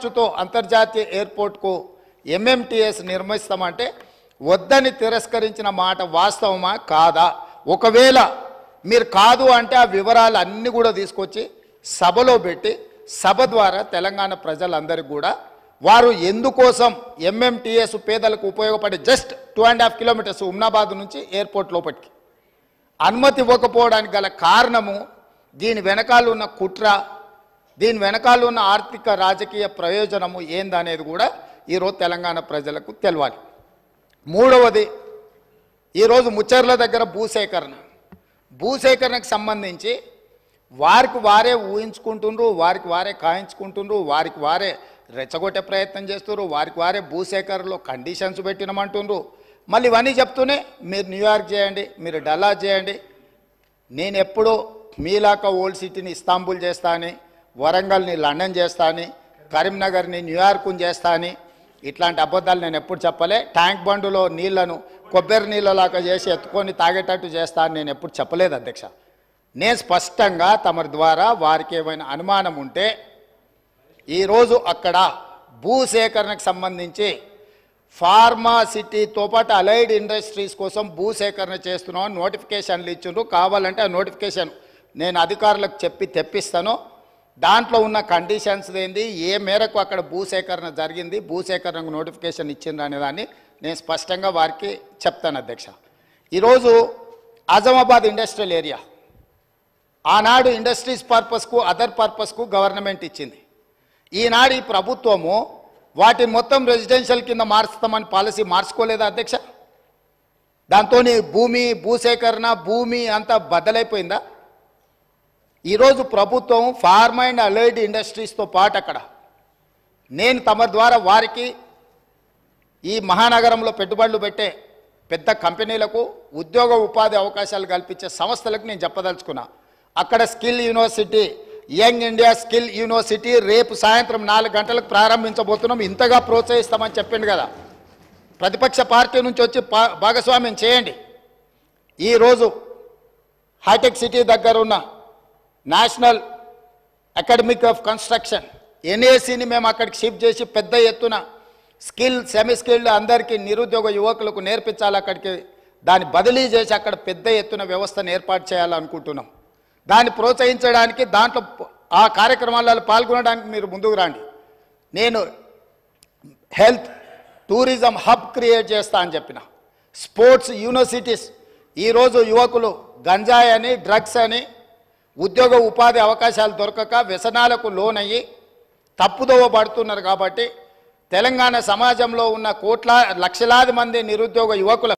ఖర్చుతో అంతర్జాతీయ ఎయిర్పోర్ట్కు ఎంఎంటీఎస్ నిర్మిస్తామంటే వద్దని తిరస్కరించిన మాట వాస్తవమా కాదా? ఒకవేళ మీరు కాదు అంటే ఆ వివరాలు అన్నీ కూడా తీసుకొచ్చి సభలో పెట్టి సభ ద్వారా తెలంగాణ ప్రజలందరికీ కూడా వారు ఎందుకోసం ఎంఎంటీఎస్ పేదలకు ఉపయోగపడే జస్ట్ 2.5 కిలోమీటర్స్ ఉమ్నాబాద్ నుంచి ఎయిర్పోర్ట్ లోపలికి అనుమతి ఇవ్వకపోవడానికి గల కారణము, దీని వెనకాల ఉన్న కుట్ర, దీని వెనకాల ఉన్న ఆర్థిక రాజకీయ ప్రయోజనము ఏందనేది కూడా ఈరోజు తెలంగాణ ప్రజలకు తెలవాలి. మూడవది, ఈరోజు ముచ్చర్ల దగ్గర భూసేకరణకు సంబంధించి వారికి వారే ఊహించుకుంటుండ్రు, వారికి వారే కాయించుకుంటుండ్రు, వారికి వారే రెచ్చగొట్టే ప్రయత్నం చేస్తున్నారు, వారికి వారే భూసేకరణలో కండిషన్స్ పెట్టినమంటుండ్రు. మళ్ళీ ఇవన్నీ చెప్తూనే మీరు న్యూయార్క్ చేయండి, మీరు డల్లాస్ చేయండి, నేను ఎప్పుడో మీలాక ఓల్డ్ సిటీని ఇస్తాంబుల్ చేస్తా అని, వరంగల్ని లండన్ చేస్తా అని, కరీంనగర్ని న్యూయార్క్ని చేస్తా అని ఇట్లాంటి అబద్ధాలు నేను ఎప్పుడు చెప్పలే. ట్యాంక్ బండులో నీళ్లను కొబ్బరి నీళ్ళలాగా చేసి ఎత్తుకొని తాగేటట్టు చేస్తా అని నేను ఎప్పుడు చెప్పలేదు అధ్యక్ష. నేను స్పష్టంగా తమరి ద్వారా వారికి ఏమైనా అనుమానం ఉంటే ఈరోజు అక్కడ భూసేకరణకు సంబంధించి ఫార్మాసిటీతో పాటు అలైడ్ ఇండస్ట్రీస్ కోసం భూసేకరణ చేస్తున్నాం నోటిఫికేషన్లు ఇచ్చిండ్రు. కావాలంటే ఆ నోటిఫికేషన్ నేను అధికారులకు చెప్పి తెప్పిస్తాను. దాంట్లో ఉన్న కండిషన్స్ ఏంది, ఏ మేరకు అక్కడ భూసేకరణ జరిగింది, భూసేకరణకు నోటిఫికేషన్ ఇచ్చిండ్రు అనే దాన్ని నేను స్పష్టంగా వారికి చెప్తాను అధ్యక్ష. ఈరోజు ఆజమాబాద్ ఇండస్ట్రియల్ ఏరియా ఆనాడు ఇండస్ట్రీస్ పర్పస్కు అదర్ పర్పస్కు గవర్నమెంట్ ఇచ్చింది. ఈనాడు ఈ ప్రభుత్వము వాటిని మొత్తం రెసిడెన్షియల్ కింద మార్చుతామని పాలసీ మార్చుకోలేదా అధ్యక్ష? దాంతో భూసేకరణ భూమి అంతా బద్దలైపోయిందా? ఈరోజు ప్రభుత్వం ఫార్మా అండ్ అలైడ్ ఇండస్ట్రీస్తో పాటు అక్కడ నేను తమ ద్వారా వారికి ఈ మహానగరంలో పెట్టుబడులు పెట్టే పెద్ద కంపెనీలకు ఉద్యోగ ఉపాధి అవకాశాలు కల్పించే సంస్థలకు నేను చెప్పదలుచుకున్నా. అక్కడ skill university, young India skill university రేపు సాయంత్రం 4 గంటలకు ప్రారంభించబోతున్నాం. ఇంతగా ప్రోత్సహిస్తామని చెప్పిండు కదా. ప్రతిపక్ష పార్టీ నుంచి వచ్చి భాగస్వామ్యం చేయండి. ఈరోజు హైటెక్ సిటీ దగ్గర ఉన్న నేషనల్ అకాడమిక్ ఆఫ్ కన్స్ట్రక్షన్ ఎన్ఏసీని మేము అక్కడికి షిఫ్ట్ చేసి పెద్ద ఎత్తున స్కిల్ సెమీ స్కిల్డ్ అందరికీ నిరుద్యోగ యువకులకు నేర్పించాలి. అక్కడికి దాన్ని బదిలీ చేసి అక్కడ పెద్ద ఎత్తున వ్యవస్థను ఏర్పాటు చేయాలనుకుంటున్నాం. దాన్ని ప్రోత్సహించడానికి దాంట్లో ఆ కార్యక్రమాలలో పాల్గొనడానికి మీరు ముందుకు రండి. నేను హెల్త్ టూరిజం హబ్ క్రియేట్ చేస్తా అని చెప్పిన. స్పోర్ట్స్ యూనివర్సిటీస్, ఈరోజు యువకులు గంజాయి అని డ్రగ్స్ అని ఉద్యోగ ఉపాధి అవకాశాలు దొరకక వ్యసనాలకు లోనయ్యి తప్పుదోవ పడుతున్నారు. కాబట్టి తెలంగాణ సమాజంలో ఉన్న లక్షలాది మంది నిరుద్యోగ యువకుల